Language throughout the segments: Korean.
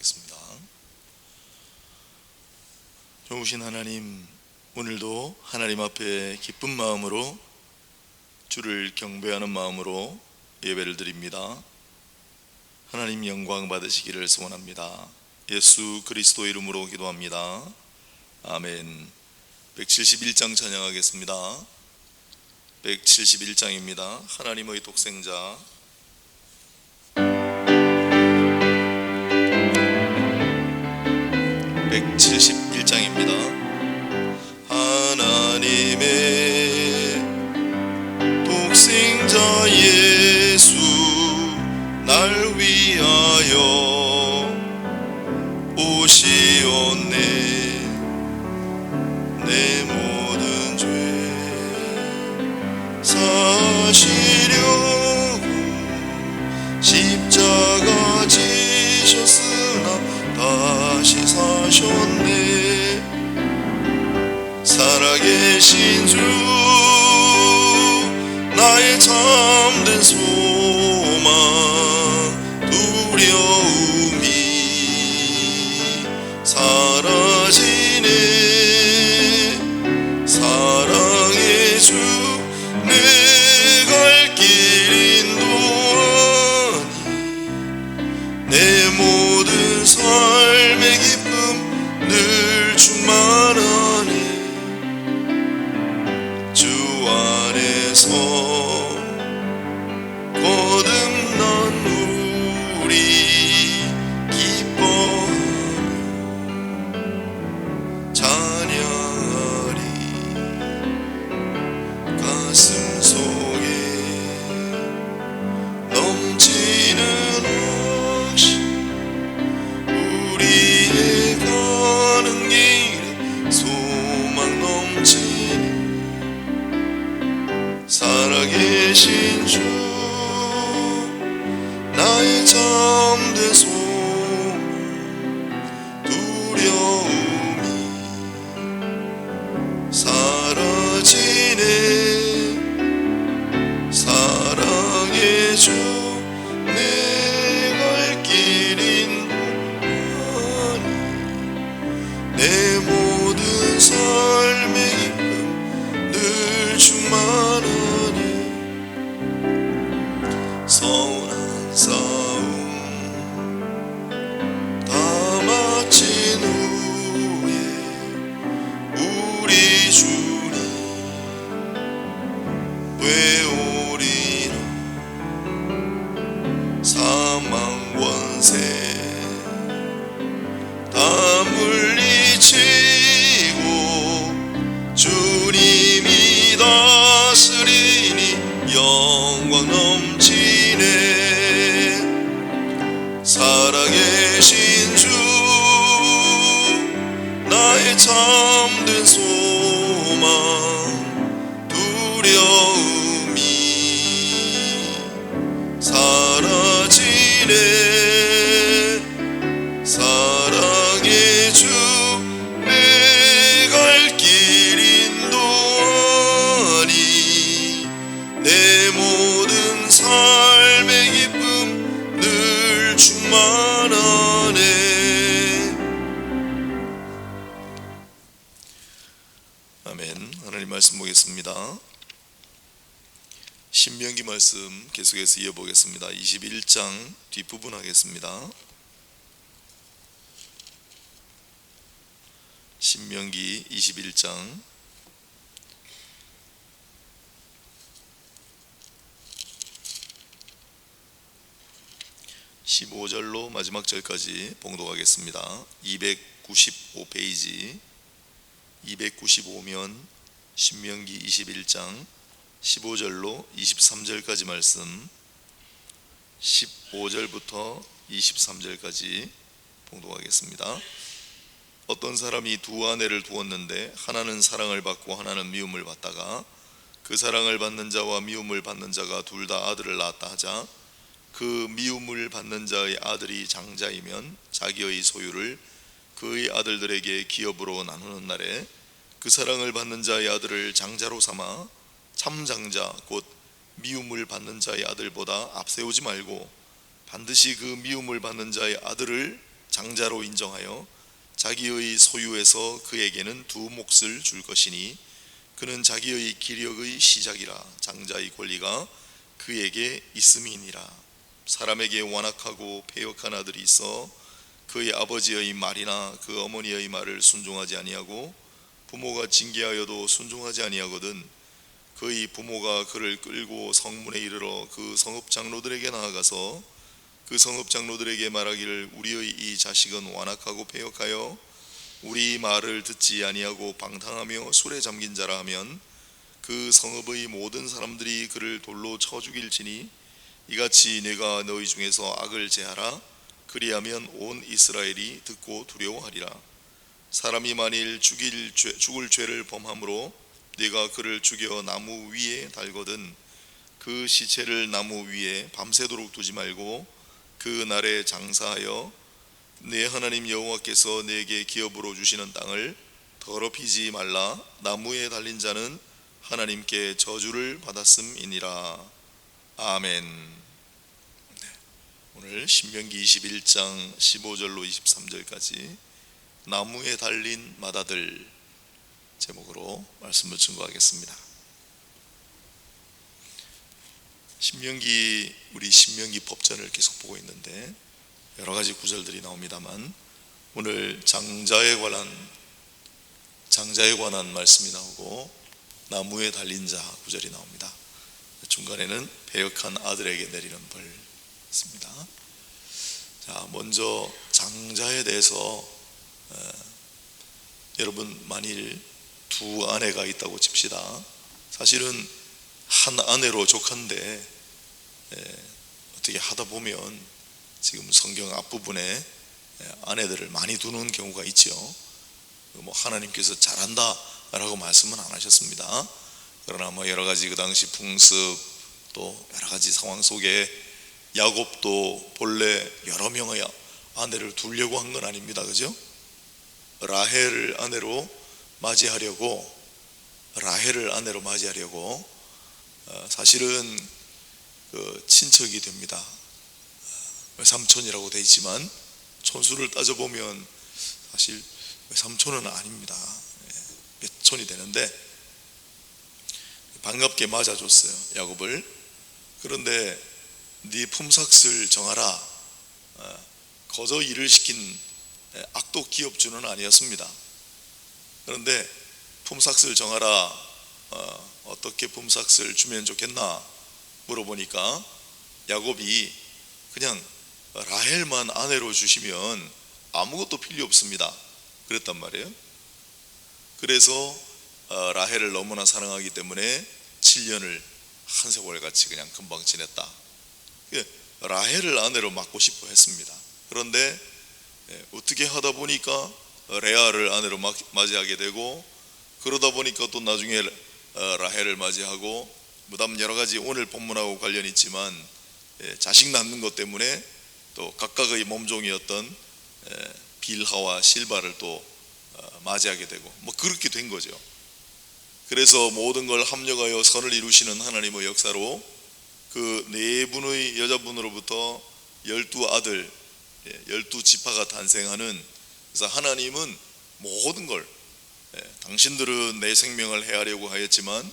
기도하겠습니다. 좋으신 하나님, 오늘도 하나님 앞에 기쁜 마음으로 주를 경배하는 마음으로 예배를 드립니다. 하나님 영광 받으시기를 소원합니다. 예수 그리스도 이름으로 기도합니다. 아멘. 171장 찬양하겠습니다. 171장입니다. 하나님의 독생자. 171장입니다. 하나님의 독생자 예수 날 위하여 오시었네. 내 모든 죄 사시려고 십자가 지셨으나 다시 사셨네. 살아계신 주 나의 참된 소망, 두려움이 사라지네. 사랑의 주 내 갈 길 인도하니 내 모든 삶의 기쁨 늘 충만하네. 주 안에서 거듭난 우리 기뻐하며 찬양하리. 가슴 속에 넘치는 확신, 우리의 가는 길에 소망 넘치니 살아계신 주 나의 참된 소망, 두려움이 사라지네. 사랑의 주 내 갈 길 인도하니 내 모든 삶의 기쁨 늘 충만하네. 선한 싸움 다 마친 후에 우리 주님 되오리라. 사망 원세 다 물리치고 주님이 다스리니 영광 넘치네. 살아계신 주 나의 참된 소망, 두려움이 사라지네. 사랑의 주 내 갈 길 인도하니 내 모든 삶의 기쁨 늘 충만하네. 아멘. 하나님 말씀 보겠습니다. 신명기 말씀 계속해서 이어보겠습니다. 21장 뒷부분 하겠습니다. 신명기 21장 15절로 마지막 절까지 봉독하겠습니다. 295페이지 295면 신명기 21장 15절로 23절까지 말씀, 15절부터 23절까지 봉독하겠습니다. 어떤 사람이 두 아내를 두었는데 하나는 사랑을 받고 하나는 미움을 받다가 그 사랑을 받는 자와 미움을 받는 자가 둘 다 아들을 낳았다 하자 그 미움을 받는 자의 아들이 장자이면 자기의 소유를 그의 아들들에게 기업으로 나누는 날에 그 사랑을 받는 자의 아들을 장자로 삼아 참장자 곧 미움을 받는 자의 아들보다 앞세우지 말고 반드시 그 미움을 받는 자의 아들을 장자로 인정하여 자기의 소유에서 그에게는 두 몫을 줄 것이니 그는 자기의 기력의 시작이라. 장자의 권리가 그에게 있음이니라. 사람에게 완악하고 패역한 아들이 있어 그의 아버지의 말이나 그 어머니의 말을 순종하지 아니하고 부모가 징계하여도 순종하지 아니하거든 그의 부모가 그를 끌고 성문에 이르러 그 성읍 장로들에게 나아가서 그 성읍 장로들에게 말하기를 우리의 이 자식은 완악하고 패역하여 우리 말을 듣지 아니하고 방탕하며 술에 잠긴 자라 하면 그 성읍의 모든 사람들이 그를 돌로 쳐 죽일지니 이같이 내가 너희 중에서 악을 제하라. 그리하면 온 이스라엘이 듣고 두려워하리라. 사람이 만일 죽을 죄를 범함으로 네가 그를 죽여 나무 위에 달거든 그 시체를 나무 위에 밤새도록 두지 말고 그 날에 장사하여 내 하나님 여호와께서 내게 기업으로 주시는 땅을 더럽히지 말라. 나무에 달린 자는 하나님께 저주를 받았음이니라. 아멘. 오늘 신명기 21장 15절로 23절까지 나무에 달린 맏아들 제목으로 말씀을 증거하겠습니다. 우리 신명기 법전을 계속 보고 있는데 여러 가지 구절들이 나옵니다만 오늘 장자에 관한 말씀이 나오고 나무에 달린 자 구절이 나옵니다. 중간에는 패역한 아들에게 내리는 벌 있습니다. 자, 먼저 장자에 대해서 여러분 만일 두 아내가 있다고 칩시다. 사실은 한 아내로 족한데 어떻게 하다 보면 지금 성경 앞부분에 아내들을 많이 두는 경우가 있죠. 뭐 하나님께서 잘한다 라고 말씀은 안 하셨습니다. 그러나 뭐 여러 가지 그 당시 풍습 또 여러 가지 상황 속에 야곱도 본래 여러 명의 아내를 두려고 한 건 아닙니다. 그죠? 라헬을 아내로 맞이하려고 사실은 그 친척이 됩니다. 외삼촌이라고 되어 있지만 촌수를 따져보면 사실 외삼촌은 아닙니다. 몇촌이 되는데 반갑게 맞아줬어요, 야곱을. 그런데 네 품삯을 정하라. 거저 일을 시킨 악독 기업주는 아니었습니다. 그런데 품삯을 정하라. 어떻게 품삯을 주면 좋겠나 물어보니까 야곱이 그냥 라헬만 아내로 주시면 아무것도 필요 없습니다 그랬단 말이에요. 그래서 라헬을 너무나 사랑하기 때문에 7년을 한 세월같이 그냥 금방 지냈다. 라헬을 아내로 맡고 싶어 했습니다. 그런데 어떻게 하다 보니까 레아를 아내로 맞이하게 되고 그러다 보니까 또 나중에 라헬을 맞이하고 무담 여러 가지 오늘 본문하고 관련이 있지만 자식 낳는 것 때문에 또 각각의 몸종이었던 빌하와 실바를 또 맞이하게 되고 뭐 그렇게 된 거죠. 그래서 모든 걸 합력하여 선을 이루시는 하나님의 역사로 그 네 분의 여자분으로부터 12아들 12지파가 탄생하는, 그래서 하나님은 모든 걸 당신들은 내 생명을 해하려고 하였지만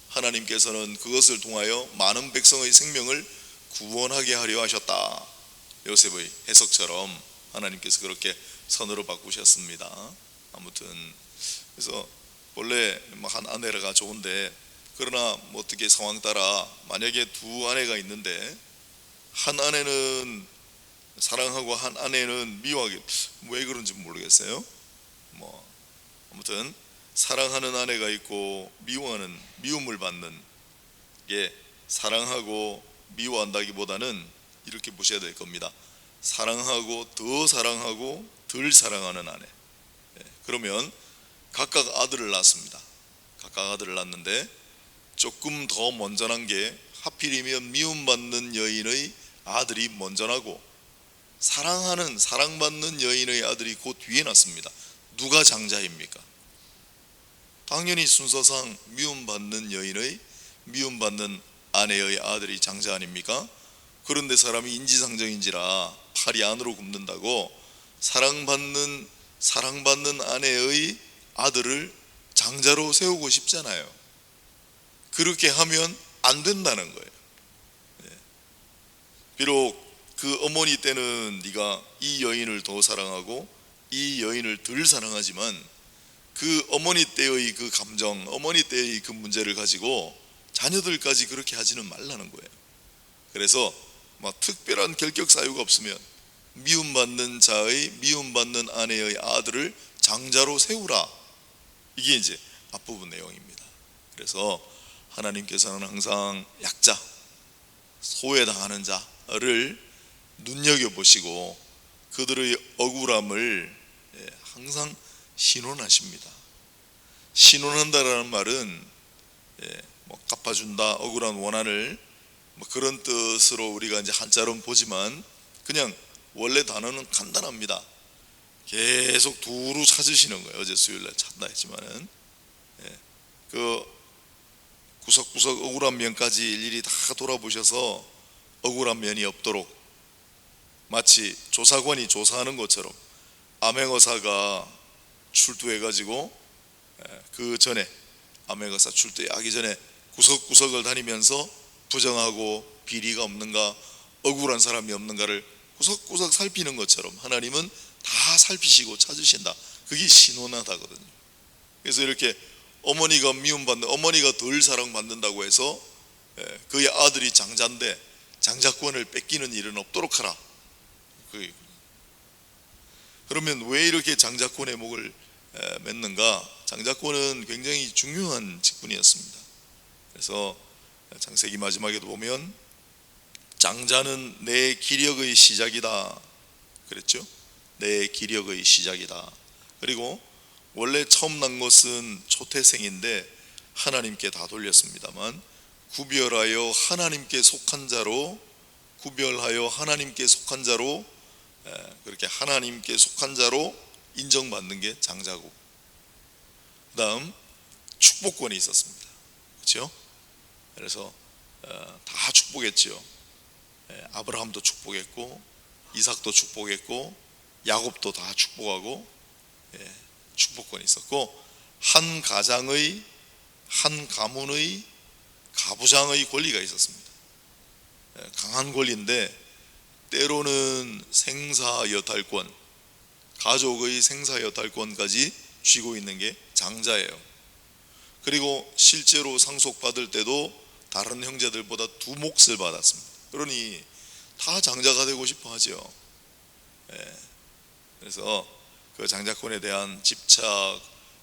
하나님께서는 그것을 통하여 많은 백성의 생명을 구원하게 하려 하셨다. 요셉의 해석처럼 하나님께서 그렇게 선으로 바꾸셨습니다. 아무튼 그래서 원래 한 아내가 좋은데 그러나 뭐 어떻게 상황 따라 만약에 두 아내가 있는데 한 아내는 사랑하고 한 아내는 미워하게, 왜 그런지 모르겠어요. 뭐 아무튼 사랑하는 아내가 있고 미움을 받는 게 사랑하고 미워한다기보다는 이렇게 보셔야 될 겁니다. 사랑하고 더 사랑하고 덜 사랑하는 아내. 그러면 각각 아들을 낳습니다. 각각 아들을 낳는데 조금 더 먼저 난 게 하필이면 미움받는 여인의 아들이 먼저 나고 사랑받는 여인의 아들이 그 뒤에 났습니다. 누가 장자입니까? 당연히 순서상 미움받는 아내의 아들이 장자 아닙니까? 그런데 사람이 인지상정인지라 팔이 안으로 굽는다고 사랑받는 아내의 아들을 장자로 세우고 싶잖아요. 그렇게 하면 안 된다는 거예요. 비록 그 어머니 때는 네가 이 여인을 더 사랑하고 이 여인을 덜 사랑하지만 그 어머니 때의 그 감정, 어머니 때의 그 문제를 가지고 자녀들까지 그렇게 하지는 말라는 거예요. 그래서 막 특별한 결격 사유가 없으면 미움받는 자의, 미움받는 아내의 아들을 장자로 세우라. 이게 이제 앞부분 내용입니다. 그래서 하나님께서는 항상 약자, 소외당하는 자를 눈여겨보시고 그들의 억울함을 항상 신원하십니다. 신원한다라는 말은 뭐 갚아준다, 억울한 원한을 뭐 그런 뜻으로 우리가 이제 한자로 보지만 그냥 원래 단어는 간단합니다. 계속 두루 찾으시는 거예요. 어제 수요일날 찾다 했지만은 그 구석구석 억울한 면까지 일일이 다 돌아보셔서 억울한 면이 없도록 마치 조사관이 조사하는 것처럼 암행어사가 출두해가지고 그 전에 암행어사 출두하기 전에 구석구석을 다니면서 부정하고 비리가 없는가, 억울한 사람이 없는가를 구석구석 살피는 것처럼 하나님은 다 살피시고 찾으신다. 그게 신원하다거든요. 그래서 이렇게 어머니가 미움받는, 어머니가 덜 사랑받는다고 해서 그의 아들이 장자인데 장자권을 뺏기는 일은 없도록 하라. 그러면 왜 이렇게 장자권의 목을 맺는가? 장자권은 굉장히 중요한 직분이었습니다. 그래서 창세기 마지막에도 보면 장자는 내 기력의 시작이다 그랬죠. 내 기력의 시작이다. 그리고 원래 처음 난 것은 초태생인데 하나님께 다 돌렸습니다만 구별하여 하나님께 속한 자로, 구별하여 하나님께 속한 자로, 그렇게 하나님께 속한 자로 인정받는 게 장자고, 그 다음 축복권이 있었습니다. 그렇죠? 그래서 다 축복했죠. 아브라함도 축복했고 이삭도 축복했고 야곱도 다 축복하고 축복권이 있었고, 한 가장의, 한 가문의 가부장의 권리가 있었습니다. 강한 권리인데 때로는 생사여탈권, 가족의 생사여탈권까지 쥐고 있는 게 장자예요. 그리고 실제로 상속받을 때도 다른 형제들보다 두 몫을 받았습니다. 그러니 다 장자가 되고 싶어 하죠. 그래서 그 장자권에 대한 집착,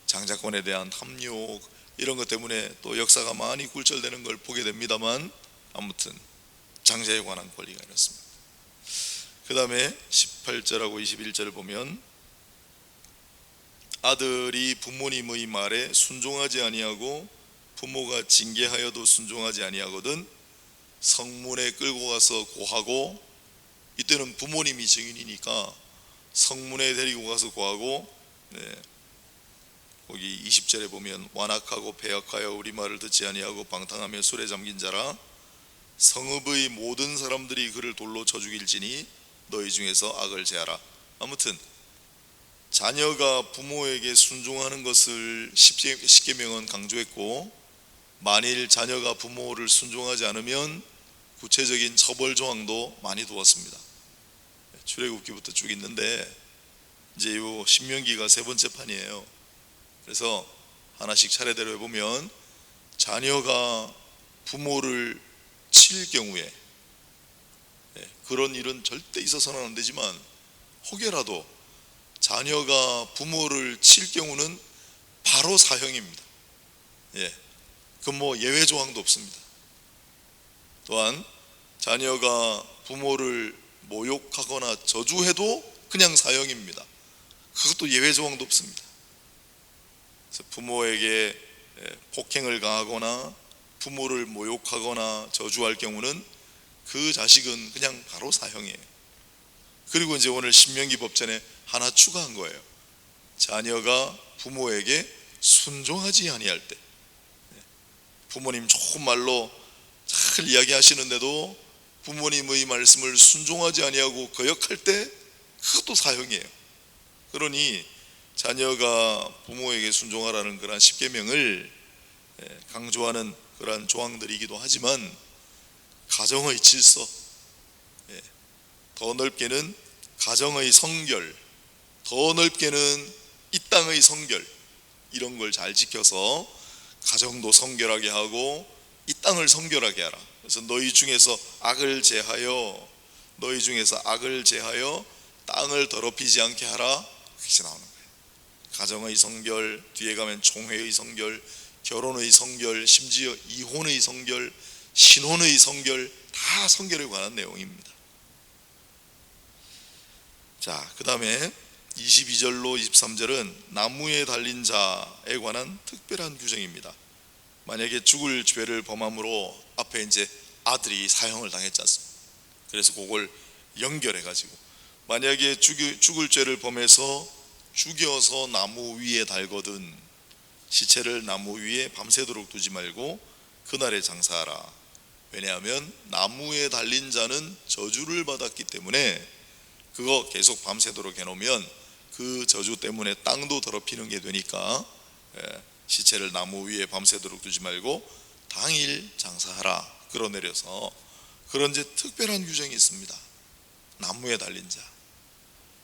장자권에 대한 탐욕, 이런 것 때문에 또 역사가 많이 굴절되는 걸 보게 됩니다만, 아무튼 장자에 관한 권리가 이렇습니다. 그 다음에 18절하고 21절을 보면 아들이 부모님의 말에 순종하지 아니하고 부모가 징계하여도 순종하지 아니하거든 성문에 끌고 가서 고하고, 이때는 부모님이 증인이니까 성문에 데리고 가서 고하고, 거기 20절에 보면 완악하고 배역하여 우리 말을 듣지 아니하고 방탕하며 술에 잠긴 자라 성읍의 모든 사람들이 그를 돌로 쳐 죽일지니 너희 중에서 악을 제하라. 아무튼 자녀가 부모에게 순종하는 것을 십계명은 강조했고, 만일 자녀가 부모를 순종하지 않으면 구체적인 처벌 조항도 많이 두었습니다. 출애굽기부터 쭉 있는데 이제 이 신명기가 세 번째 판이에요. 그래서 하나씩 차례대로 해보면 자녀가 부모를 칠 경우에, 그런 일은 절대 있어서는 안 되지만 혹여라도 자녀가 부모를 칠 경우는 바로 사형입니다. 그 뭐 예외 조항도 없습니다. 또한 자녀가 부모를 모욕하거나 저주해도 그냥 사형입니다. 그것도 예외 조항도 없습니다. 그래서 부모에게 폭행을 가하거나 부모를 모욕하거나 저주할 경우는 그 자식은 그냥 바로 사형이에요. 그리고 이제 오늘 신명기 법전에 하나 추가한 거예요. 자녀가 부모에게 순종하지 아니할 때, 부모님 좋은 말로 잘 이야기하시는데도 부모님의 말씀을 순종하지 아니하고 거역할 때, 그것도 사형이에요. 그러니 자녀가 부모에게 순종하라는 그러한 십계명을 강조하는 그러한 조항들이기도 하지만 가정의 질서, 더 넓게는 가정의 성결, 더 넓게는 이 땅의 성결, 이런 걸 잘 지켜서 가정도 성결하게 하고 이 땅을 성결하게 하라. 그래서 너희 중에서 악을 제하여 땅을 더럽히지 않게 하라. 그렇게 나오는 거예요. 가정의 성결, 뒤에 가면 총회의 성결, 결혼의 성결, 심지어 이혼의 성결, 신혼의 성결, 다 성결에 관한 내용입니다. 자, 그 다음에 22절로 23절은 나무에 달린 자에 관한 특별한 규정입니다. 만약에 죽을 죄를 범함으로 앞에 이제 아들이 사형을 당했지 않습니까? 그래서 그걸 연결해 가지고 만약에 죽을 죄를 범해서 죽여서 나무 위에 달거든 시체를 나무 위에 밤새도록 두지 말고 그날에 장사하라. 왜냐하면 나무에 달린 자는 저주를 받았기 때문에 그거 계속 밤새도록 해놓으면 그 저주 때문에 땅도 더럽히는 게 되니까 시체를 나무 위에 밤새도록 두지 말고 당일 장사하라. 끌어내려서 그런 이제 특별한 규정이 있습니다. 나무에 달린 자.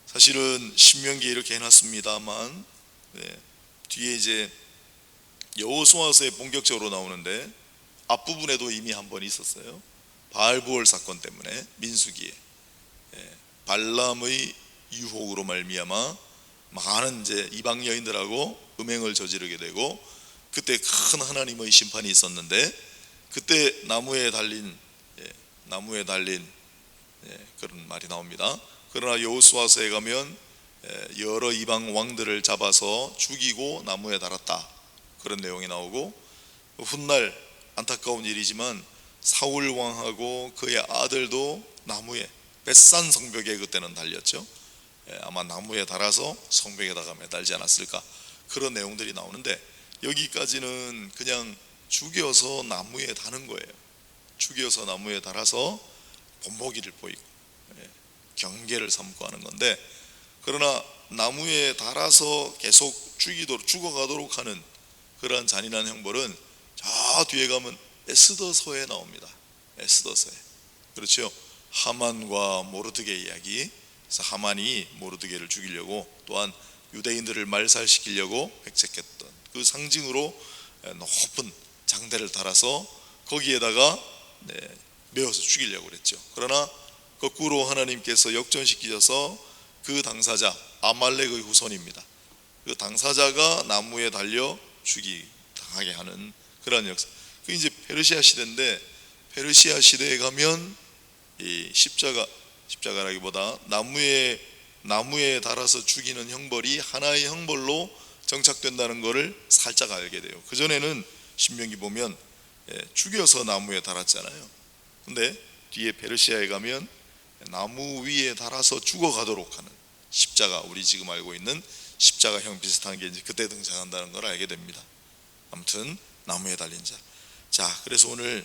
사실은 신명기에 이렇게 해놨습니다만 뒤에 이제 여호수아서에 본격적으로 나오는데 앞부분에도 이미 한 번 있었어요. 바알부올 사건 때문에 민수기에 발람의 유혹으로 말미암아 많은 이제 이방 여인들하고 음행을 저지르게 되고 그때 큰 하나님의 심판이 있었는데 그때 나무에 달린 그런 말이 나옵니다. 그러나 여호수아서에 가면 여러 이방 왕들을 잡아서 죽이고 나무에 달았다 그런 내용이 나오고 훗날 안타까운 일이지만 사울 왕하고 그의 아들도 나무에 벳산 성벽에 그때는 달렸죠. 아마 나무에 달아서 성벽에다가 매달지 않았을까 그런 내용들이 나오는데 여기까지는 그냥 죽여서 나무에 다는 거예요. 죽여서 나무에 달아서 본보기를 보이고 경계를 삼고 하는 건데 그러나 나무에 달아서 계속 죽어가도록 하는 그러한 잔인한 형벌은 저 뒤에 가면 에스더서에 나옵니다. 에스더서에. 그렇죠. 하만과 모르드게 이야기. 그래서 하만이 모르드게를 죽이려고 또한 유대인들을 말살시키려고 획책했던 그 상징으로 높은 장대를 달아서 거기에다가 메어서 죽이려고 그랬죠. 그러나 거꾸로 하나님께서 역전시키셔서 그 당사자 아말렉의 후손입니다. 그 당사자가 나무에 달려 당하게 하는 그런 역사. 그 이제 페르시아 시대인데 페르시아 시대에 가면 이 십자가라기보다 나무에 달아서 죽이는 형벌이 하나의 형벌로 정착된다는 것을 살짝 알게 돼요. 그 전에는 신명기 보면 죽여서 나무에 달았잖아요. 근데 뒤에 페르시아에 가면 나무 위에 달아서 죽어가도록 하는 십자가, 우리 지금 알고 있는 십자가형 비슷한 게 이제 그때 등장한다는 걸 알게 됩니다. 아무튼 나무에 달린 자. 자, 그래서 오늘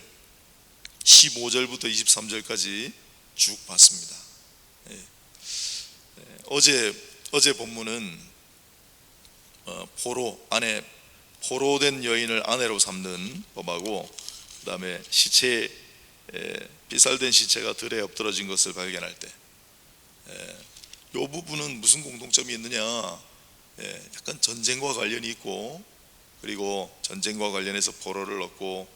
15절부터 23절까지 쭉 봤습니다. 어제 본문은 포로된 여인을 아내로 삼는 법하고 그 다음에 비살된 시체가 들에 엎드러진 것을 발견할 때 이 부분은 무슨 공통점이 있느냐, 약간 전쟁과 관련이 있고 그리고 전쟁과 관련해서 포로를 얻고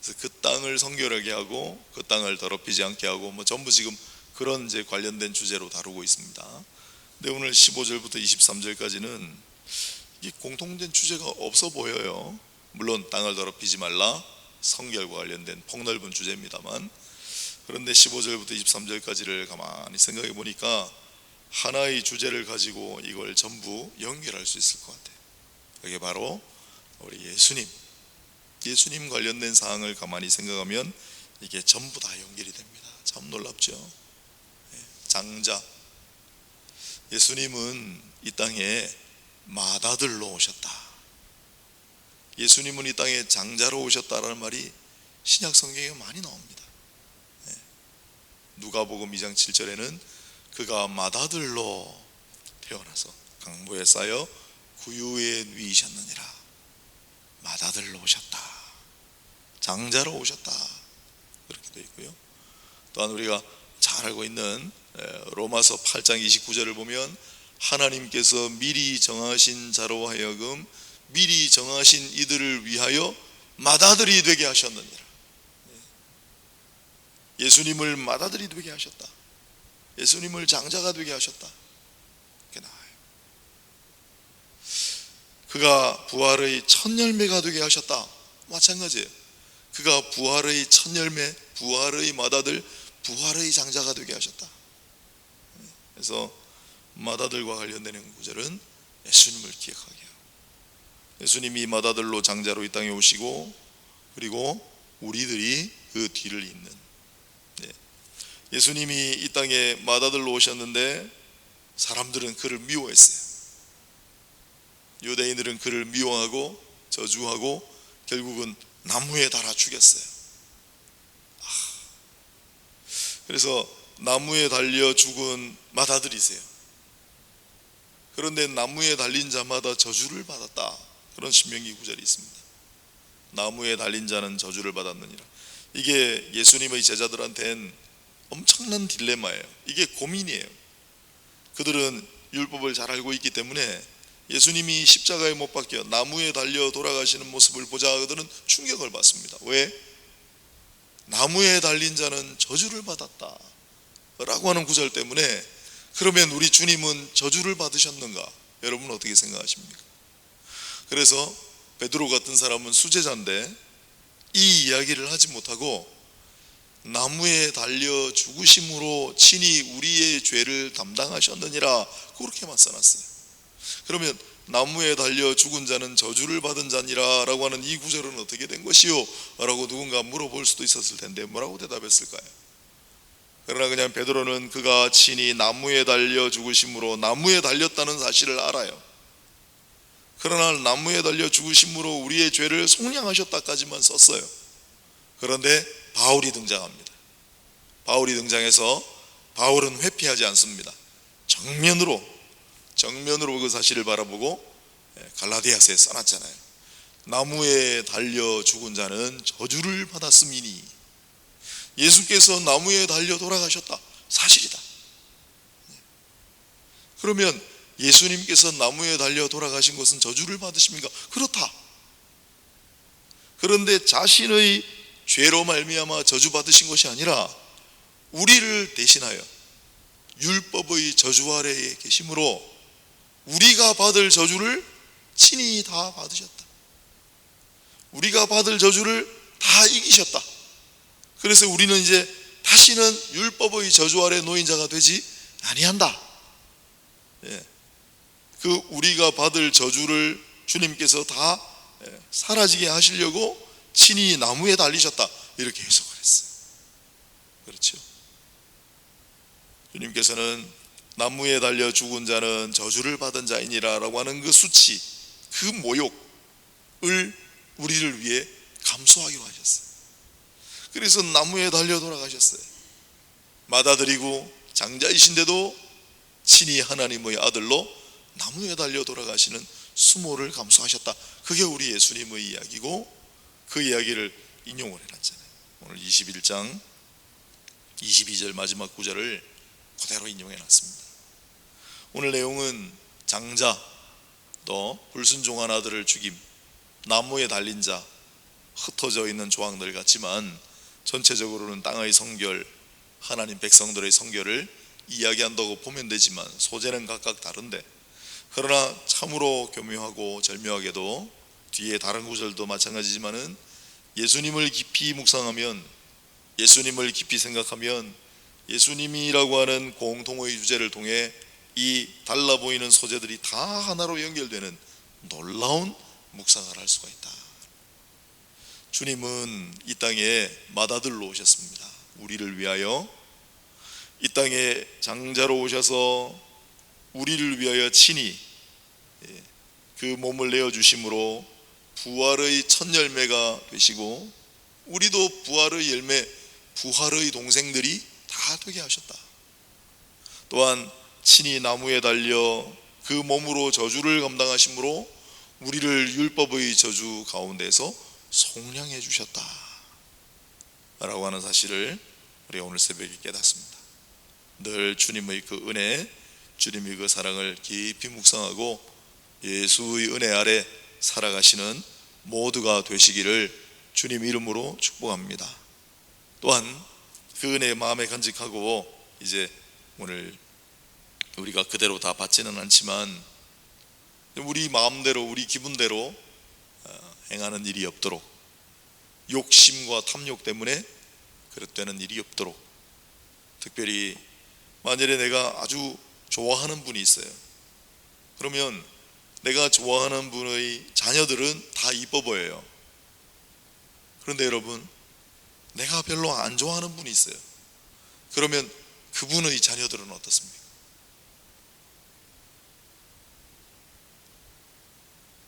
그래서 그 땅을 성결하게 하고 그 땅을 더럽히지 않게 하고 전부 지금 그런 이제 관련된 주제로 다루고 있습니다. 근데 오늘 15절부터 23절까지는 이 공통된 주제가 없어 보여요. 물론 땅을 더럽히지 말라 성결과 관련된 폭넓은 주제입니다만, 그런데 15절부터 23절까지를 가만히 생각해 보니까 하나의 주제를 가지고 이걸 전부 연결할 수 있을 것 같아요. 그게 바로 우리 예수님 관련된 사항을 가만히 생각하면 이게 전부 다 연결이 됩니다. 참 놀랍죠. 장자, 예수님은 이 땅에 맏아들로 오셨다. 예수님은 이 땅에 장자로 오셨다라는 말이 신약 성경에 많이 나옵니다. 누가복음 2장 7절에는 그가 맏아들로 태어나서 강보에 쌓여 구유에 누이셨느니라. 맏아들로 오셨다, 장자로 오셨다, 그렇게 되어 있고요. 또한 우리가 잘 알고 있는 로마서 8장 29절을 보면 하나님께서 미리 정하신 자로 하여금 미리 정하신 이들을 위하여 맏아들이 되게 하셨느니라. 예수님을 맏아들이 되게 하셨다, 예수님을 장자가 되게 하셨다, 이렇게 나와요. 그가 부활의 첫 열매가 되게 하셨다, 마찬가지예요. 그가 부활의 첫 열매, 부활의 맏아들, 부활의 장자가 되게 하셨다. 그래서 맏아들과 관련되는 구절은 예수님을 기억하게 해요. 예수님이 맏아들로 장자로 이 땅에 오시고, 그리고 우리들이 그 뒤를 잇는, 예수님이 이 땅에 맏아들로 오셨는데 사람들은 그를 미워했어요. 유대인들은 그를 미워하고 저주하고 결국은 나무에 달아 죽였어요. 그래서 나무에 달려 죽은 맏아들이세요. 그런데 나무에 달린 자마다 저주를 받았다, 그런 신명기 구절이 있습니다. 나무에 달린 자는 저주를 받았느니라. 이게 예수님의 제자들한테는 엄청난 딜레마예요. 이게 고민이에요. 그들은 율법을 잘 알고 있기 때문에 예수님이 십자가에 못 박혀 나무에 달려 돌아가시는 모습을 보자 그들은 충격을 받습니다. 왜? 나무에 달린 자는 저주를 받았다 라고 하는 구절 때문에, 그러면 우리 주님은 저주를 받으셨는가? 여러분 어떻게 생각하십니까? 그래서 베드로 같은 사람은 수제자인데 이 이야기를 하지 못하고 나무에 달려 죽으심으로 친히 우리의 죄를 담당하셨느니라, 그렇게만 써놨어요. 그러면 나무에 달려 죽은 자는 저주를 받은 자니라 라고 하는 이 구절은 어떻게 된 것이요? 라고 누군가 물어볼 수도 있었을 텐데 뭐라고 대답했을까요? 그러나 그냥 베드로는 그가 친히 나무에 달려 죽으심으로, 나무에 달렸다는 사실을 알아요. 그러나 나무에 달려 죽으심으로 우리의 죄를 속량하셨다까지만 썼어요. 그런데 바울이 등장합니다. 바울이 등장해서 바울은 회피하지 않습니다. 정면으로 그 사실을 바라보고 갈라디아서에 써놨잖아요. 나무에 달려 죽은 자는 저주를 받았음이니, 예수께서 나무에 달려 돌아가셨다, 사실이다. 그러면 예수님께서 나무에 달려 돌아가신 것은 저주를 받으십니까? 그렇다. 그런데 자신의 죄로 말미암아 저주 받으신 것이 아니라 우리를 대신하여 율법의 저주 아래에 계심으로 우리가 받을 저주를 친히 다 받으셨다. 우리가 받을 저주를 다 이기셨다. 그래서 우리는 이제 다시는 율법의 저주 아래 놓인 자가 되지 아니한다. 그 우리가 받을 저주를 주님께서 다 사라지게 하시려고 친히 나무에 달리셨다, 이렇게 해석을 했어요. 그렇죠? 주님께서는 나무에 달려 죽은 자는 저주를 받은 자이니라 라고 하는 그 수치, 그 모욕을 우리를 위해 감수하기로 하셨어요. 그래서 나무에 달려 돌아가셨어요. 맏아들이고 장자이신데도 친히 하나님의 아들로 나무에 달려 돌아가시는 수모를 감수하셨다. 그게 우리 예수님의 이야기고, 그 이야기를 인용을 해놨잖아요. 오늘 21장 22절 마지막 구절을 그대로 인용해놨습니다. 오늘 내용은 장자, 또 불순종한 아들을 죽임, 나무에 달린 자, 흩어져 있는 조항들 같지만 전체적으로는 땅의 성결, 하나님 백성들의 성결을 이야기한다고 보면 되지만 소재는 각각 다른데, 그러나 참으로 교묘하고 절묘하게도 뒤에 다른 구절도 마찬가지지만은 예수님을 깊이 묵상하면, 예수님을 깊이 생각하면 예수님이라고 하는 공통의 주제를 통해 이 달라 보이는 소재들이 다 하나로 연결되는 놀라운 묵상을 할 수가 있다. 주님은 이 땅에 맏아들로 오셨습니다. 우리를 위하여 이 땅에 장자로 오셔서 우리를 위하여 친히 그 몸을 내어주심으로 부활의 첫 열매가 되시고, 우리도 부활의 열매, 부활의 동생들이 다 되게 하셨다. 또한 친히 나무에 달려 그 몸으로 저주를 감당하심으로 우리를 율법의 저주 가운데서 속량해 주셨다 라고 하는 사실을 우리가 오늘 새벽에 깨닫습니다. 늘 주님의 그 은혜, 주님의 그 사랑을 깊이 묵상하고 예수의 은혜 아래 살아가시는 모두가 되시기를 주님 이름으로 축복합니다. 또한 그 은혜 마음에 간직하고 이제 오늘 우리가 그대로 다 받지는 않지만 우리 마음대로 우리 기분대로 행하는 일이 없도록, 욕심과 탐욕 때문에 그릇되는 일이 없도록, 특별히 만일에 내가 아주 좋아하는 분이 있어요. 그러면 내가 좋아하는 분의 자녀들은 다 이뻐 보여요. 그런데 여러분, 내가 별로 안 좋아하는 분이 있어요. 그러면 그분의 자녀들은 어떻습니까?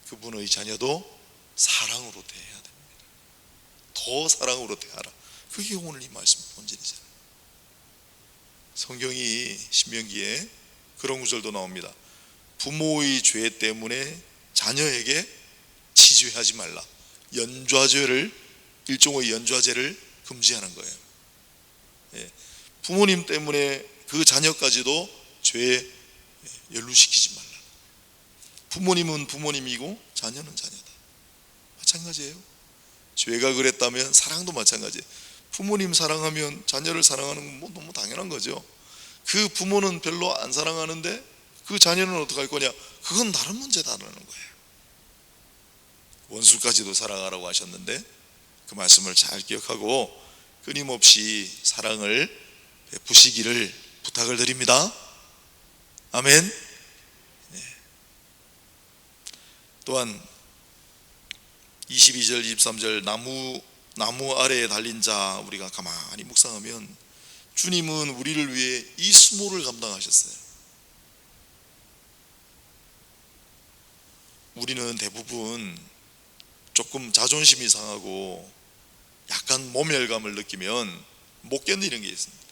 그분의 자녀도 사랑으로 대해야 됩니다. 더 사랑으로 대하라. 그게 오늘 이 말씀 본질이잖아요. 성경이 신명기에 그런 구절도 나옵니다. 부모의 죄 때문에 자녀에게 치죄하지 말라. 연좌죄를, 일종의 연좌죄를 금지하는 거예요. 부모님 때문에 그 자녀까지도 죄에 연루시키지 말라. 부모님은 부모님이고 자녀는 자녀다. 마찬가지예요. 죄가 그랬다면 사랑도 마찬가지예요. 부모님 사랑하면 자녀를 사랑하는 건 뭐 너무 당연한 거죠. 그 부모는 별로 안 사랑하는데 그 자녀는 어떻게 할 거냐? 그건 다른 문제다라는 거예요. 원수까지도 사랑하라고 하셨는데 그 말씀을 잘 기억하고 끊임없이 사랑을 베푸시기를 부탁을 드립니다. 아멘. 또한 22절 23절 나무 아래에 달린 자 우리가 가만히 묵상하면 주님은 우리를 위해 이 수모를 감당하셨어요. 우리는 대부분 조금 자존심이 상하고 약간 모멸감을 느끼면 못 견디는 게 있습니다.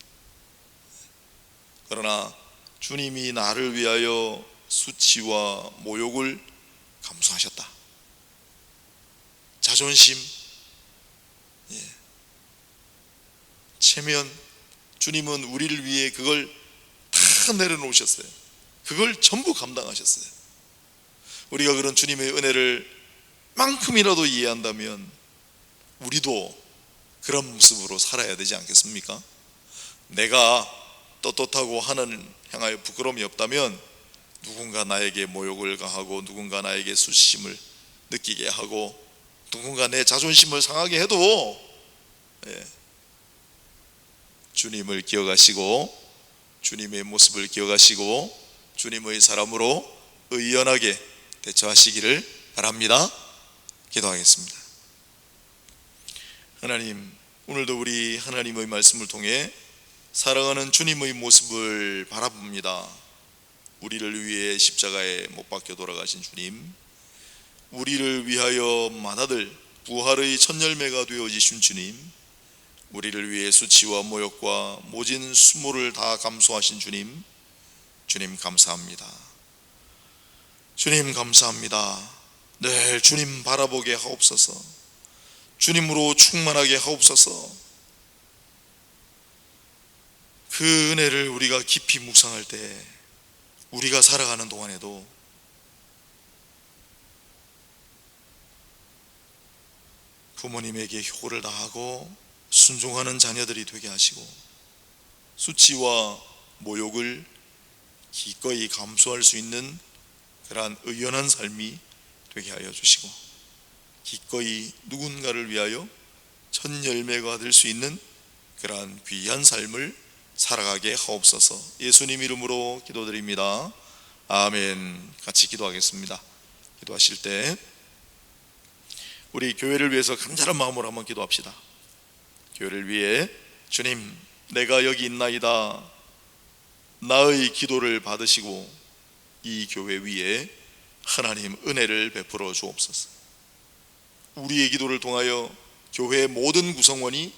그러나 주님이 나를 위하여 수치와 모욕을 감수하셨다. 자존심, 체면, 주님은 우리를 위해 그걸 다 내려놓으셨어요. 그걸 전부 감당하셨어요. 우리가 그런 주님의 은혜를 만큼이라도 이해한다면 우리도 그런 모습으로 살아야 되지 않겠습니까? 내가 떳떳하고 하는 향하여 부끄러움이 없다면 누군가 나에게 모욕을 가하고 누군가 나에게 수치심을 느끼게 하고 누군가 내 자존심을 상하게 해도 주님을 기억하시고 주님의 모습을 기억하시고 주님의 사람으로 의연하게 대처하시기를 바랍니다. 기도하겠습니다. 하나님, 오늘도 우리 하나님의 말씀을 통해 사랑하는 주님의 모습을 바라봅니다. 우리를 위해 십자가에 못 박혀 돌아가신 주님, 우리를 위하여 맏아들 부활의 첫 열매가 되어지신 주님, 우리를 위해 수치와 모욕과 모진 수모를 다 감수하신 주님, 주님 감사합니다. 주님 감사합니다. 늘 주님 바라보게 하옵소서. 주님으로 충만하게 하옵소서. 그 은혜를 우리가 깊이 묵상할 때 우리가 살아가는 동안에도 부모님에게 효를 다하고 순종하는 자녀들이 되게 하시고 수치와 모욕을 기꺼이 감수할 수 있는 그러한 의연한 삶이 되게 하여 주시고 기꺼이 누군가를 위하여 첫 열매가 될 수 있는 그러한 귀한 삶을 살아가게 하옵소서. 예수님 이름으로 기도드립니다. 아멘. 같이 기도하겠습니다. 기도하실 때 우리 교회를 위해서 간절한 마음으로 한번 기도합시다. 교회를 위해 주님, 내가 여기 있나이다. 나의 기도를 받으시고 이 교회 위에 하나님 은혜를 베풀어 주옵소서. 우리의 기도를 통하여 교회의 모든 구성원이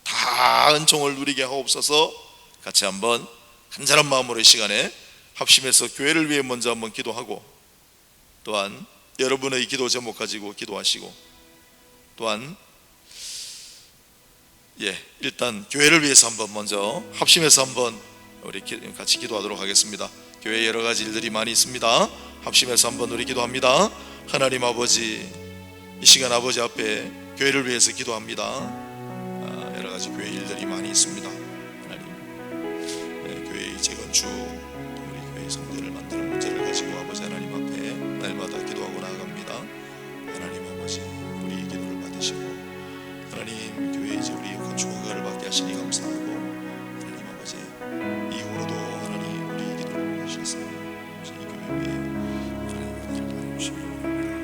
다 은총을 누리게 하옵소서. 같이 한번 간절한 마음으로 이 시간에 합심해서 교회를 위해 먼저 한번 기도하고, 또한 여러분의 기도 제목 가지고 기도하시고, 또한 일단 교회를 위해서 한번 먼저 합심해서 한번 우리 같이 기도하도록 하겠습니다. 교회에 여러 가지 일들이 많이 있습니다. 합심해서 한번 우리 기도합니다. 하나님 아버지, 이 시간 아버지 앞에 교회를 위해서 기도합니다. 여러 가지 교회 일들이 많이 있습니다. 하나님, 교회의 재건축, 우리 교회의 성전을 만드는 문제를 가지고 아버지 하나님 앞에 날마다 기도하고 나아갑니다. 하나님 아버지, 우리의 기도를 받으시고, 하나님 교회 이제 우리 건축 허가를 받게 하시니 감사하고, 하나님 아버지 이후로도 하나님 우리의 기도를 받으셔서 이 교회 위에 하나님 은혜를 더해주시기 바랍니다.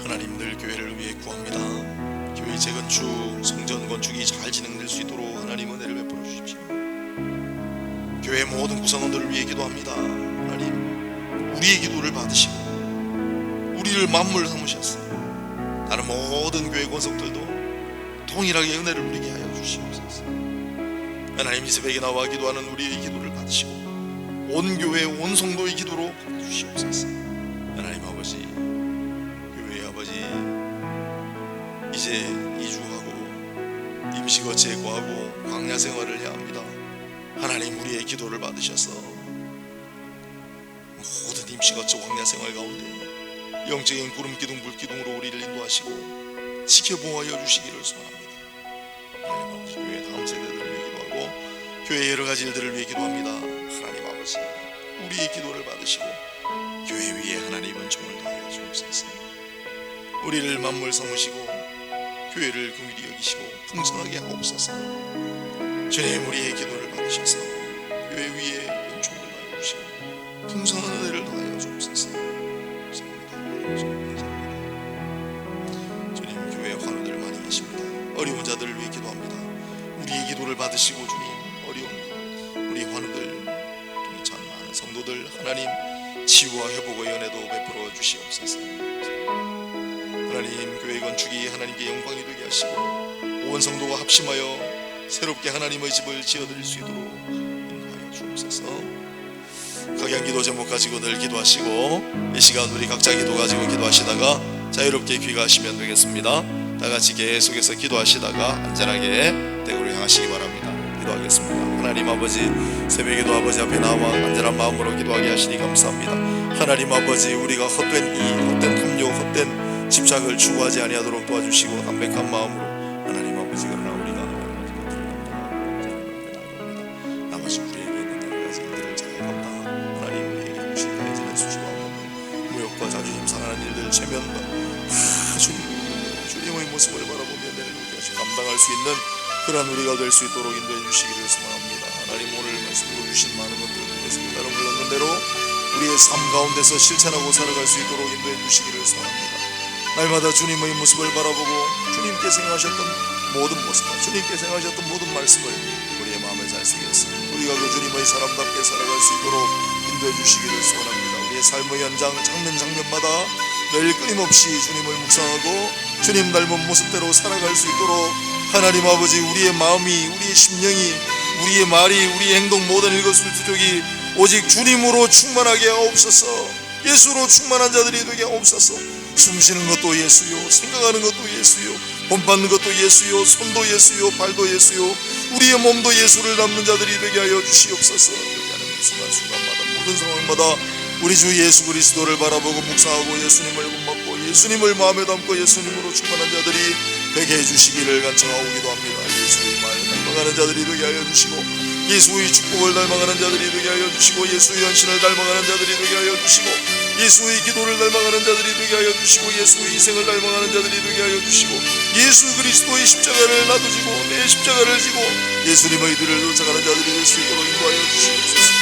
하나님, 늘 교회를 위해 구합니다. 교회 재건축, 성전 건축이 잘 진행될 수 있도록 하나님 은혜를 베풀어 주십시오. 교회 모든 구성원들을 위해 기도합니다. 하나님, 우리의 기도를 받으시고 우리를 만물 삼으셨어. 다른 모든 교회 권속들도 동일하게 은혜를 누리게 하여 주시옵소서. 하나님, 이 새벽에 나와 기도하는 우리의 기도를 받으시고 온 교회 온 성도의 기도로 받아주시옵소서. 하나님 아버지, 교회 아버지 이제 이주하고 임시거처에 거하고 광야 생활을 해야 합니다. 하나님, 우리의 기도를 받으셔서 모든 임시거처 광야 생활 가운데 영적인 구름 기둥 불 기둥으로 우리를 인도하시고 지켜보호하여 주시기를 소원합니다. 하나님 아버지, 교회 다음 세대들을 위해 기도하고 교회 여러 가지 일들을 위해 기도합니다. 하나님 아버지, 우리의 기도를 받으시고 교회 위에 하나님 은총을 더하여 주옵소서. 우리를 만물 삼으시고 교회를 긍휼히 여기시고 풍성하게 하옵소서. 주님, 우리의 기도를 받으셔서 교회 위에 은총을 더하여 주시고 풍성한 은혜를 더하여 주옵소서. 주님, 교회 환우들 많이 계십니다. 어려운 자들을 위해 기도합니다. 우리의 기도를 받으시고 주님, 어려운 우리 환우들, 참 많은 성도들 하나님 치유와 회복의 연애도 베풀어 주시옵소서. 하나님, 교회 건축이 하나님께 영광이 되게 하시고 온 성도가 합심하여 새롭게 하나님의 집을 지어드릴 수 있도록 인도하여 주옵소서. 각양 기도 제목 가지고 늘 기도하시고 이 시간 우리 각자 기도 가지고 기도하시다가 자유롭게 귀가하시면 되겠습니다. 다 같이 계속해서 기도하시다가 안전하게 대구를 향하시기 바랍니다. 기도하겠습니다. 하나님 아버지, 새벽에도 아버지 앞에 나와 안전한 마음으로 기도하게 하시니 감사합니다. 하나님 아버지, 우리가 헛된 헛된 탐욕, 헛된 집착을 추구하지 아니하도록 도와주시고 담백한 마음으로 하나님 아버지, 그러나 우리가 나머지 우리에게 있는 여러 가지 일들을 잘 감당하고 하나님 우리에게 주신 다해지는 수치와 없는 무욕과 자존심 상하는 일들 체면과 주님의 모습을 바라보며 내를 우리가 감당할 수 있는 그러한 우리가 될 수 있도록 인도해 주시기를 소망합니다. 하나님, 오늘 말씀으로 주신 많은 것들을 통해서 깨달음을 얻는 대로 우리의 삶 가운데서 실천하고 살아갈 수 있도록 인도해 주시기를 소망합니다. 날마다 주님의 모습을 바라보고 주님께서 행하셨던 모든 모습과 주님께서 행하셨던 모든 말씀을 우리의 마음에 잘 새겼습니다. 우리가 그 주님의 사람답게 살아갈 수 있도록 인도해 주시기를 소원합니다. 우리의 삶의 현장 장면마다 늘 끊임없이 주님을 묵상하고 주님 닮은 모습대로 살아갈 수 있도록 하나님 아버지, 우리의 마음이, 우리의 심령이, 우리의 말이, 우리의 행동 모든 일거수일투족이 오직 주님으로 충만하게 하옵소서. 예수로 충만한 자들이 되게 하옵소서. 숨쉬는 것도 예수요, 생각하는 것도 예수요, 본받는 것도 예수요, 손도 예수요, 발도 예수요, 우리의 몸도 예수를 담는 자들이 되게 하여 주시옵소서. 그렇게 하는 순간순간마다 모든 상황마다 우리 주 예수 그리스도를 바라보고 묵상하고 예수님을 본받고 예수님을 마음에 담고 예수님으로 충만한 자들이 되게 해주시기를 간청하고 기도합니다. 예수의 말을 닮아가는 자들이 되게 하여 주시고 예수의 축복을 닮아가는 자들이 되게 하여 주시고 예수의 헌신을 닮아가는 자들이 되게 하여 주시고 예수의 기도를 닮아가는 자들이 되게 하여 주시고 예수의 희생을 닮아가는 자들이 되게 하여 주시고 예수 그리스도의 십자가를 나도 지고 내 십자가를 지고 예수님의 뒤를 쫓아가는 자들이 될 수 있도록 인도하여 주시옵소서.